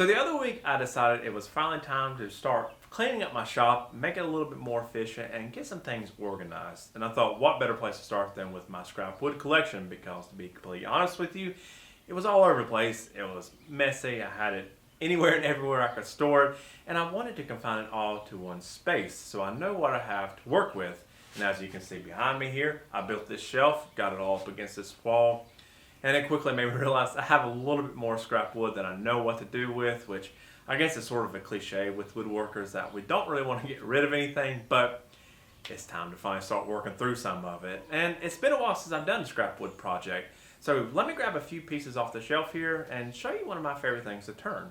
So the other week I decided it was finally time to start cleaning up my shop, make it a little bit more efficient, and get some things organized. And I thought, what better place to start than with my scrap wood collection, because to be completely honest with you, it was all over the place. It was messy. I had it anywhere and everywhere I could store it, and I wanted to confine it all to one space so I know what I have to work with. And as you can see behind me here, I built this shelf, got it all up against this wall, and it quickly made me realize I have a little bit more scrap wood than I know what to do with, which I guess is sort of a cliche with woodworkers that we don't really want to get rid of anything, but it's time to finally start working through some of it. And it's been a while since I've done a scrap wood project, so let me grab a few pieces off the shelf here and show you one of my favorite things to turn.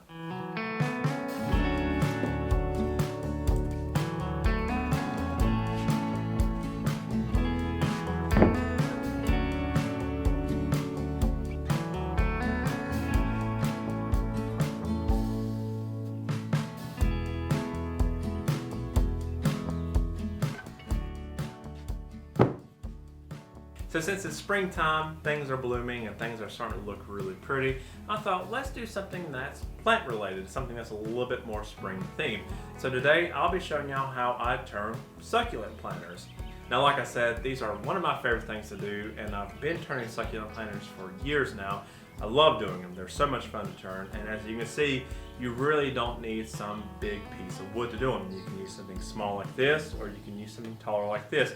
So since it's springtime, things are blooming and things are starting to look really pretty, I thought let's do something that's plant related, something that's a little bit more spring themed. So today I'll be showing y'all how I turn succulent planters. Now like I said, these are one of my favorite things to do, and I've been turning succulent planters for years now. I love doing them. They're so much fun to turn, and as you can see, you really don't need some big piece of wood to do them. You can use something small like this, or you can use something taller like this.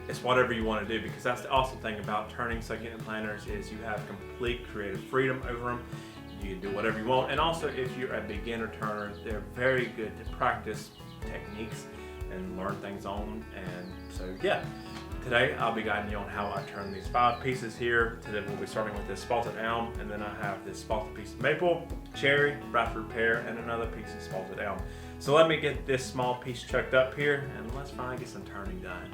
It's whatever you want to do, because that's the awesome thing about turning succulent planters is you have complete creative freedom over them. You can do whatever you want, and also if you're a beginner turner, they're very good to practice techniques and learn things on. And so yeah, today I'll be guiding you on how I turn these 5 pieces here. Today we'll be starting with this spalted elm, and then I have this spalted piece of maple, cherry, Bradford pear, and another piece of spalted elm. So let me get this small piece chucked up here, and let's finally get some turning done.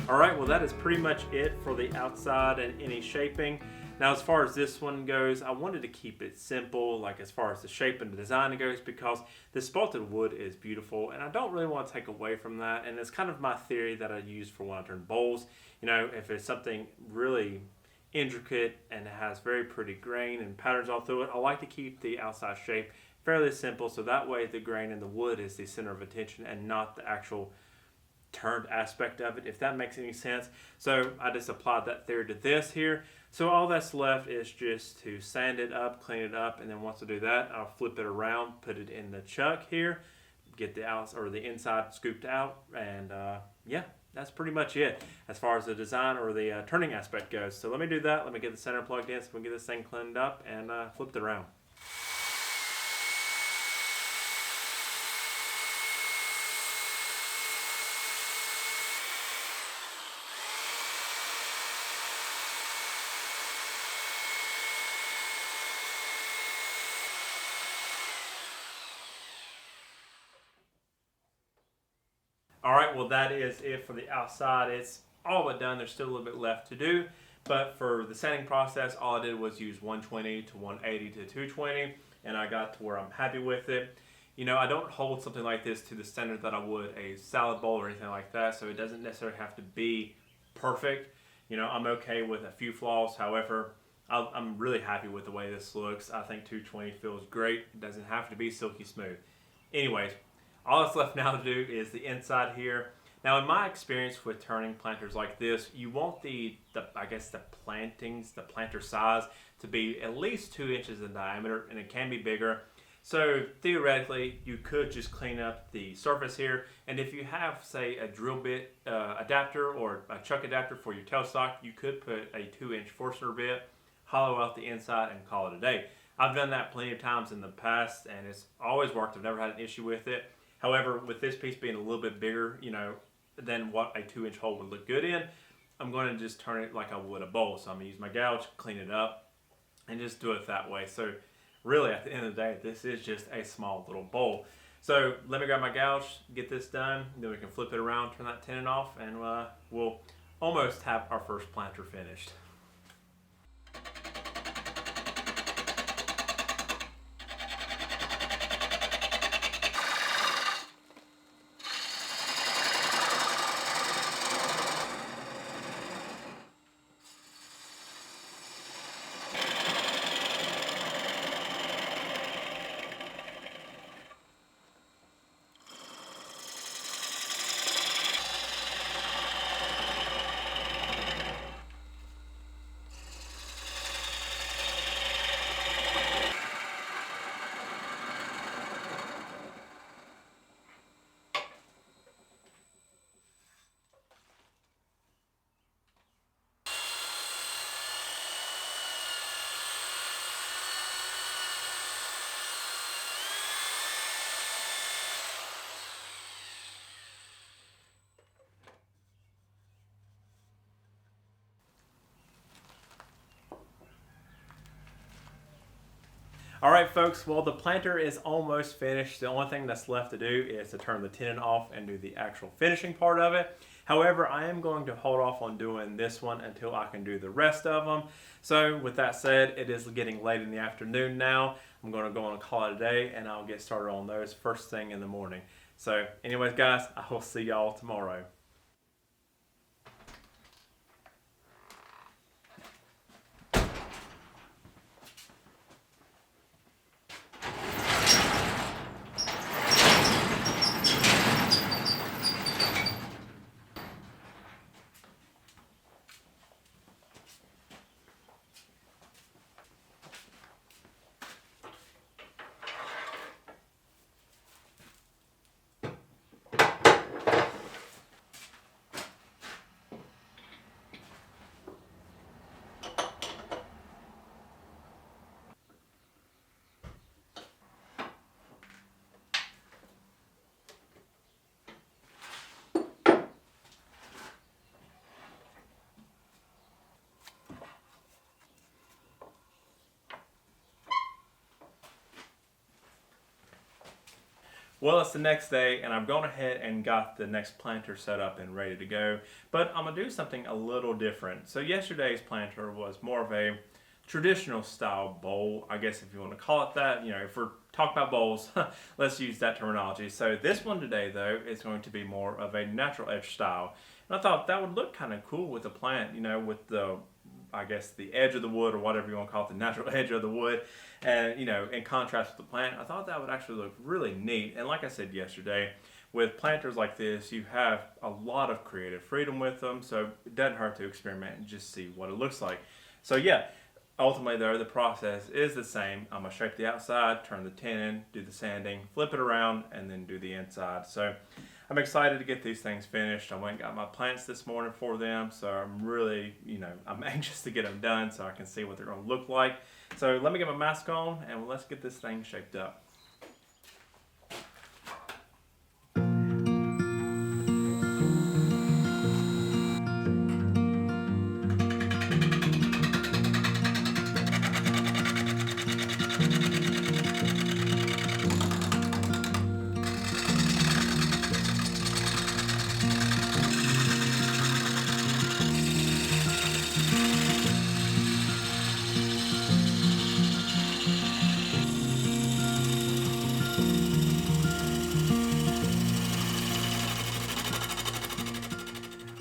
Alright, well that is pretty much it for the outside and any shaping. Now as far as this one goes, I wanted to keep it simple, like as far as the shape and the design goes, because the spalted wood is beautiful and I don't really want to take away from that, and it's kind of my theory that I use for when I turn bowls. You know, if it's something really intricate and it has very pretty grain and patterns all through it, I like to keep the outside shape fairly simple, so that way the grain in the wood is the center of attention and not the actual turned aspect of it, if that makes any sense. So I just applied that theory to this here. So all that's left is just to sand it up, clean it up, and then once I do that, I'll flip it around, put it in the chuck here, get the outside or the inside scooped out, and yeah, that's pretty much it as far as the design or the turning aspect goes. So let me do that. Let me get the center plugged in so we can get this thing cleaned up and flipped it around. Alright, well that is it for the outside. It's all but done. There's still a little bit left to do, but for the sanding process, all I did was use 120 to 180 to 220, and I got to where I'm happy with it. You know, I don't hold something like this to the standard that I would a salad bowl or anything like that, so it doesn't necessarily have to be perfect. You know, I'm okay with a few flaws. However, I'm really happy with the way this looks. I think 220 feels great. It doesn't have to be silky smooth. Anyways, all that's left now to do is the inside here. Now in my experience with turning planters like this, you want the planter size to be at least 2 inches in diameter, and it can be bigger. So theoretically, you could just clean up the surface here, and if you have, say, a drill bit adapter or a chuck adapter for your tailstock, you could put a 2-inch Forstner bit, hollow out the inside, and call it a day. I've done that plenty of times in the past, and it's always worked. I've never had an issue with it. However, with this piece being a little bit bigger, than what a 2-inch hole would look good in, I'm going to just turn it like I would a bowl. So I'm going to use my gouge, clean it up, and just do it that way. So really, at the end of the day, this is just a small little bowl. So let me grab my gouge, get this done, then we can flip it around, turn that tenon off, and we'll almost have our first planter finished. All right, folks, well, the planter is almost finished. The only thing that's left to do is to turn the tenon off and do the actual finishing part of it. However, I am going to hold off on doing this one until I can do the rest of them. So with that said, it is getting late in the afternoon now. I'm going to go on and call it a day, and I'll get started on those first thing in the morning. So anyways, guys, I will see y'all tomorrow. Well, it's the next day, and I've gone ahead and got the next planter set up and ready to go, but I'm going to do something a little different. So yesterday's planter was more of a traditional style bowl, I guess if you want to call it that. If we're talking about bowls, let's use that terminology. So this one today, though, is going to be more of a natural edge style. And I thought that would look kind of cool with the plant, with the, I guess, the edge of the wood, or whatever you want to call it, the natural edge of the wood, and in contrast with the plant. I thought that would actually look really neat. And like I said yesterday, with planters like this, you have a lot of creative freedom with them, so it doesn't hurt to experiment and just see what it looks like. So yeah, ultimately though, the process is the same. I'm gonna shape the outside, turn the tenon, do the sanding, flip it around, and then do the inside. So I'm excited to get these things finished. I went and got my plants this morning for them, so I'm really, I'm anxious to get them done so I can see what they're gonna look like. So let me get my mask on, and let's get this thing shaped up.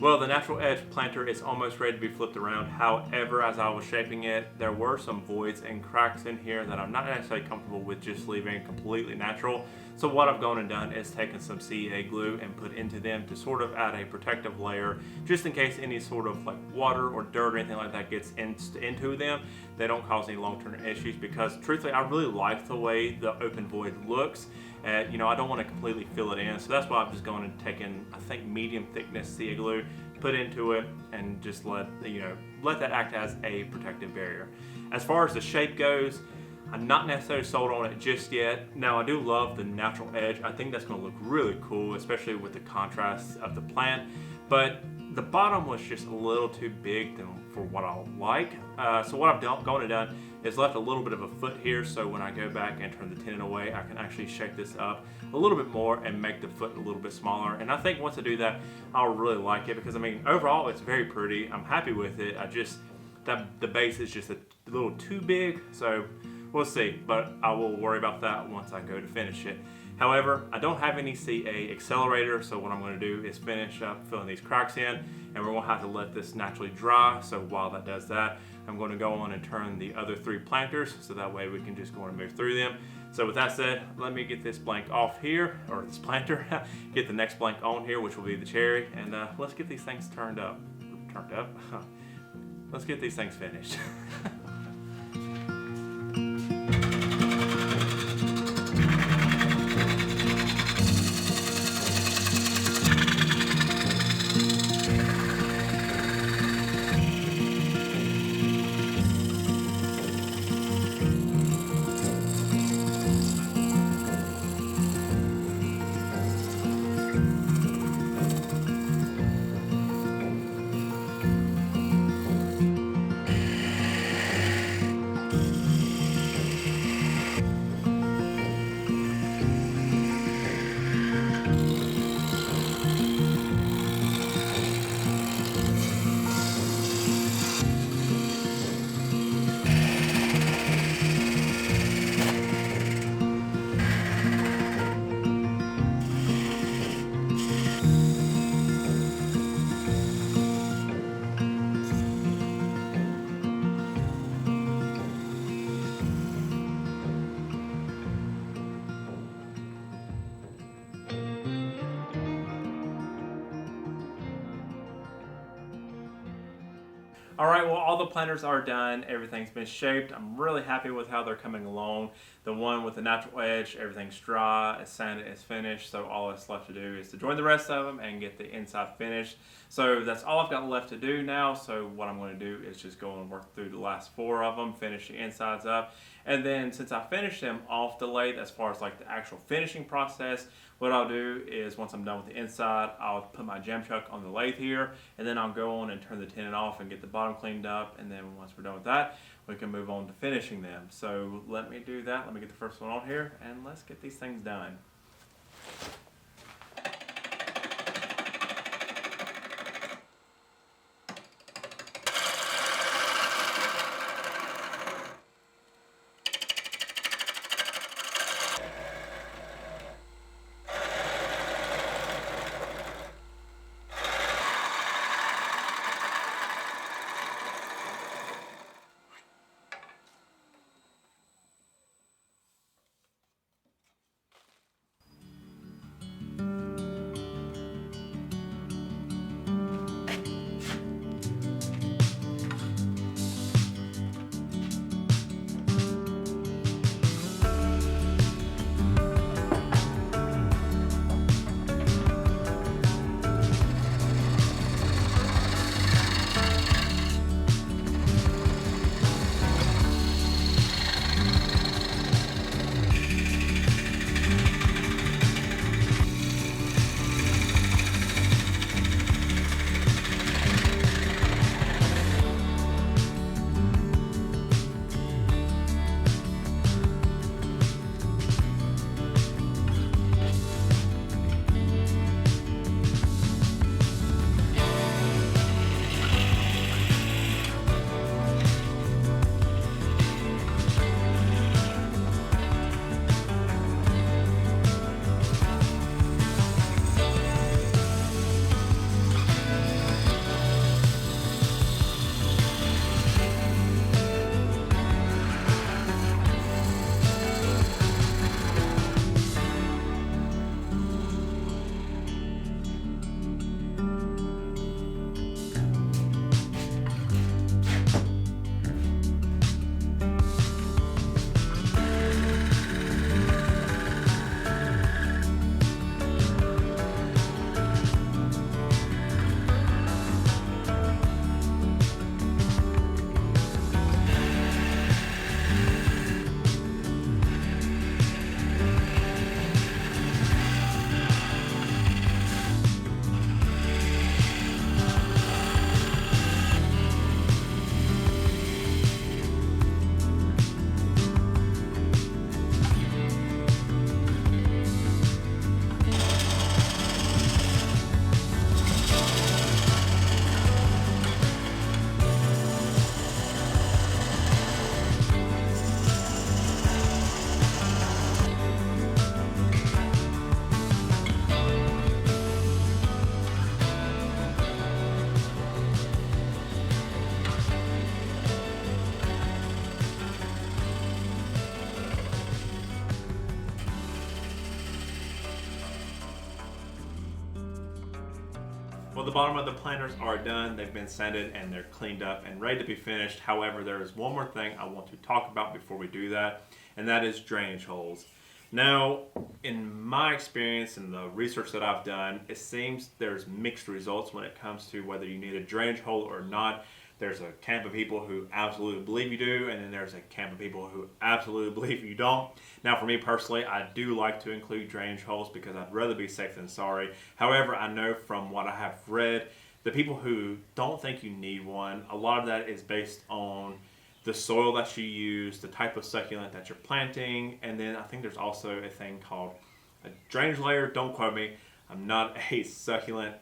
Well, the natural edge planter is almost ready to be flipped around. However, as I was shaping it, there were some voids and cracks in here that I'm not necessarily comfortable with just leaving completely natural. So what I've gone and done is taken some CEA glue and put into them to sort of add a protective layer, just in case any sort of like water or dirt or anything like that gets into them. They don't cause any long-term issues, because truthfully, I really like the way the open void looks. You know, I don't want to completely fill it in, so that's why I've just gone and taken, I think, medium thickness CEA glue, put into it, and just let that act as a protective barrier. As far as the shape goes, I'm not necessarily sold on it just yet. Now, I do love the natural edge. I think that's going to look really cool, especially with the contrast of the plant. But the bottom was just a little too big for what I like. So what I've gone and done is left a little bit of a foot here, so when I go back and turn the tenon away, I can actually shape this up a little bit more and make the foot a little bit smaller. And I think once I do that, I'll really like it, because I mean, overall, it's very pretty. I'm happy with it. The base is just a little too big, so we'll see, but I will worry about that once I go to finish it. However, I don't have any CA accelerator, so what I'm going to do is finish up filling these cracks in, and we're going to have to let this naturally dry. So while that does that, I'm going to go on and turn the other 3 planters, so that way we can just go on and move through them. So with that said, let me get this blank off here, or this planter, get the next blank on here, which will be the cherry, and let's get these things turned up. Let's get these things finished. All right, well, all the planters are done. Everything's been shaped. I'm really happy with how they're coming along. The one with the natural edge, everything's dry, it's sanded, it's finished. So all that's left to do is to join the rest of them and get the inside finished. So that's all I've got left to do now. So what I'm going to do is just go and work through the last 4 of them, finish the insides up. And then since I finished them off the lathe, as far as like the actual finishing process, what I'll do is once I'm done with the inside, I'll put my gem chuck on the lathe here, and then I'll go on and turn the tenon off and get the bottom cleaned up. And then once we're done with that, we can move on to finishing them. So let me do that. Let me get the first one on here, and let's get these things done. the bottom of the planters are done. They've been sanded and they're cleaned up and ready to be finished. However, there is one more thing I want to talk about before we do that, and that is drainage holes. Now, in my experience and the research that I've done, it seems there's mixed results when it comes to whether you need a drainage hole or not. There's a camp of people who absolutely believe you do, and then there's a camp of people who absolutely believe you don't. Now, for me personally, I do like to include drainage holes because I'd rather be safe than sorry. However, I know from what I have read, the people who don't think you need one, a lot of that is based on the soil that you use, the type of succulent that you're planting, and then I think there's also a thing called a drainage layer. Don't quote me. I'm not a succulent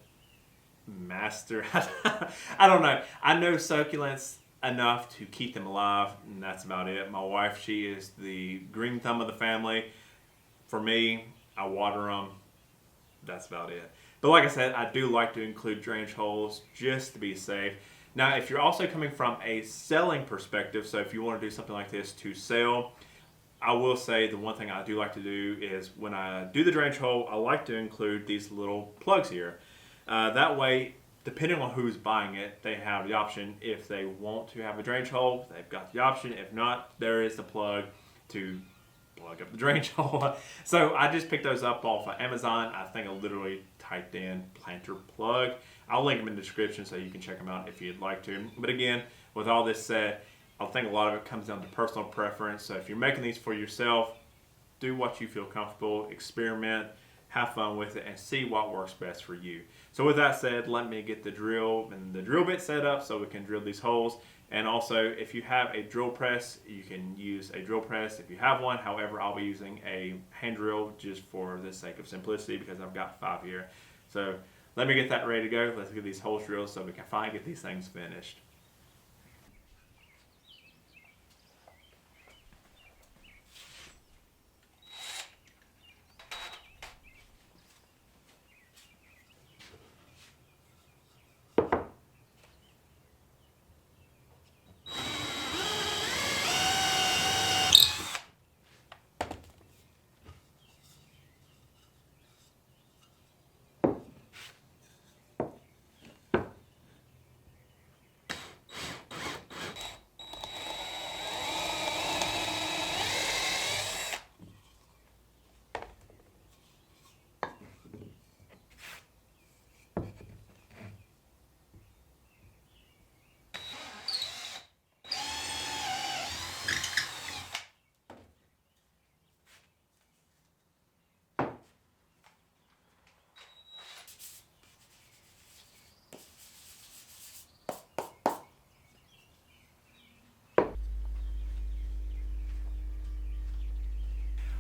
master. I don't know. I know succulents enough to keep them alive, and that's about it. My wife, she is the green thumb of the family. For me, I water them. That's about it. But like I said, I do like to include drainage holes just to be safe. Now, if you're also coming from a selling perspective, so if you want to do something like this to sell, I will say the one thing I do like to do is when I do the drainage hole, I like to include these little plugs here. That way, depending on who's buying it, they have the option. If they want to have a drainage hole, they've got the option. If not, there is the plug to plug up the drainage hole. So I just picked those up off of Amazon. I think I literally typed in planter plug. I'll link them in the description so you can check them out if you'd like to. But again, with all this said, I think a lot of it comes down to personal preference. So if you're making these for yourself, do what you feel comfortable, experiment, have fun with it, and see what works best for you. So with that said, let me get the drill and the drill bit set up so we can drill these holes. And also, if you have a drill press, you can use a drill press if you have one. However, I'll be using a hand drill just for the sake of simplicity because I've got 5 here. So let me get that ready to go. Let's get these holes drilled so we can finally get these things finished.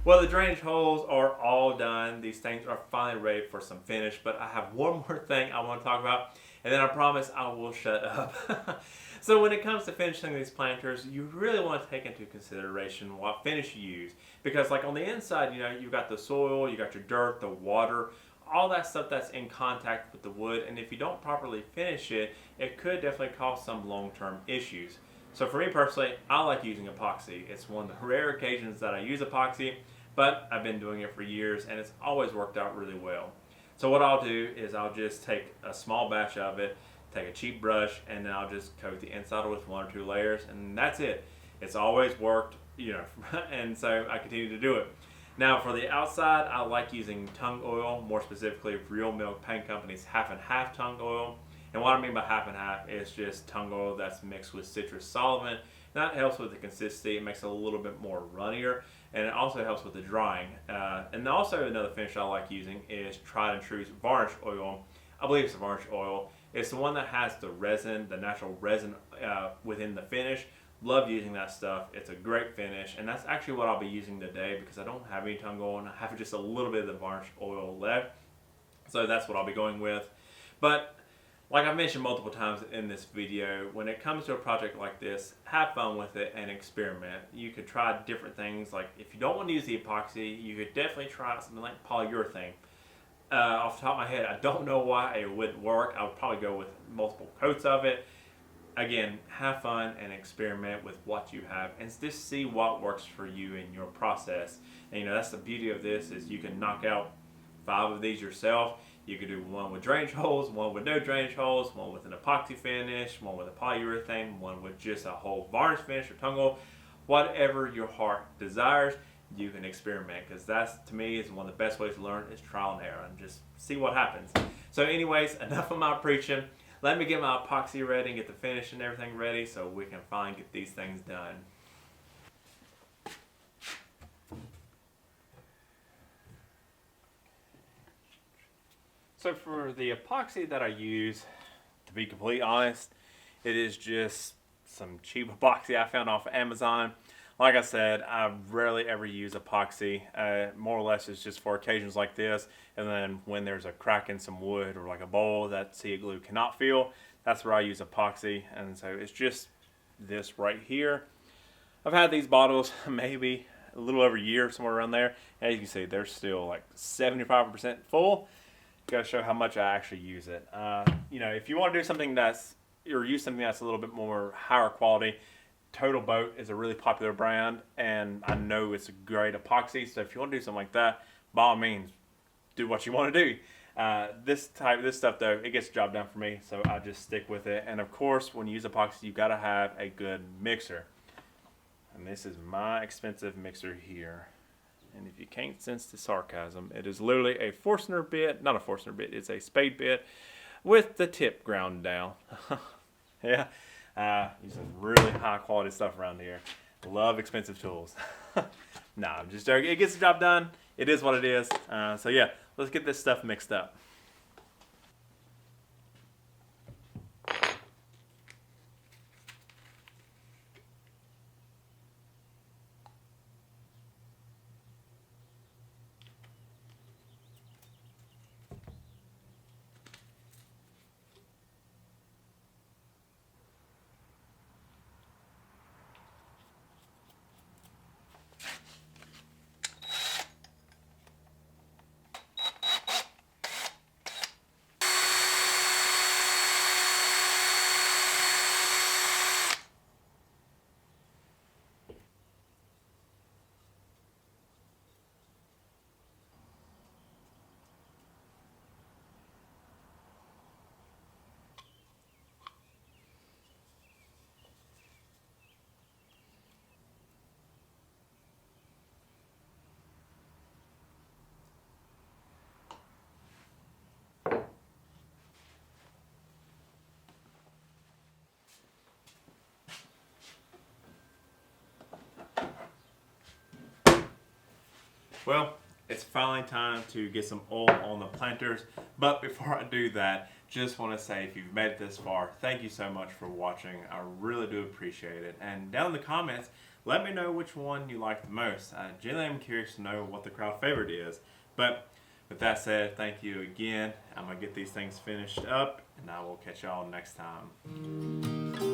Well, the drainage holes are all done. These things are finally ready for some finish, but I have one more thing I want to talk about, and then I promise I will shut up. So when it comes to finishing these planters, you really want to take into consideration what finish you use. Because like on the inside, you know, you've got the soil, you got your dirt, the water, all that stuff that's in contact with the wood, and if you don't properly finish it, it could definitely cause some long-term issues. So for me personally, I like using epoxy. It's one of the rare occasions that I use epoxy, but I've been doing it for years and it's always worked out really well. So what I'll do is I'll just take a small batch of it, take a cheap brush, and then I'll just coat the inside with 1 or 2 layers, and that's it. It's always worked, you know, and so I continue to do it. Now for the outside, I like using tung oil, more specifically Real Milk Paint Company's half and half tung oil. And what I mean by half and half is just tung oil that's mixed with citrus solvent. That helps with the consistency. It makes it a little bit more runnier, and it also helps with the drying. And also another finish I like using is Tried and True's varnish oil. I believe it's a varnish oil. It's the one that has the resin, the natural resin within the finish. Love using that stuff. It's a great finish, and that's actually what I'll be using today because I don't have any tung oil and I have just a little bit of the varnish oil left. So that's what I'll be going with. But like I've mentioned multiple times in this video, when it comes to a project like this, have fun with it and experiment. You could try different things. Like if you don't want to use the epoxy, you could definitely try something like polyurethane. Off the top of my head, I don't know why it wouldn't work. I would probably go with multiple coats of it. Again, have fun and experiment with what you have and just see what works for you in your process. And you know, that's the beauty of this is you can knock out 5 of these yourself. You could do one with drainage holes, one with no drainage holes, one with an epoxy finish, one with a polyurethane, one with just a whole varnish finish or tongue hole. Whatever your heart desires, you can experiment, because that's, to me, is one of the best ways to learn is trial and error and just see what happens. So anyways, enough of my preaching. Let me get my epoxy ready and get the finish and everything ready so we can finally get these things done. So for the epoxy that I use, to be completely honest, it is just some cheap epoxy I found off of Amazon. Like I said, I rarely ever use epoxy. More or less it's just for occasions like this, and then when there's a crack in some wood or like a bowl that sea glue cannot fill, that's where I use epoxy. And so it's just this right here. I've had these bottles maybe a little over a year, somewhere around there. As you can see, they're still like 75% full. Gotta show how much I actually use it. You know, if you want to do something or use something that's a little bit more higher quality, Total Boat is a really popular brand, and I know it's a great epoxy. So if you want to do something like that, by all means, do what you want to do. This stuff though, it gets the job done for me, so I just stick with it. And of course, when you use epoxy, you gotta have a good mixer. And this is my expensive mixer here. And if you can't sense the sarcasm, it is literally a Forstner bit, not a Forstner bit, it's a spade bit with the tip ground down. Yeah, using really high quality stuff around here. Love expensive tools. Nah, I'm just joking. It gets the job done. It is what it is. So yeah, let's get this stuff mixed up. Well, it's finally time to get some oil on the planters, but before I do that, just want to say if you've made it this far, thank you so much for watching. I really do appreciate it. And down in the comments, let me know which one you like the most. I genuinely am curious to know what the crowd favorite is. But with that said, thank you again. I'm going to get these things finished up, and I will catch y'all next time.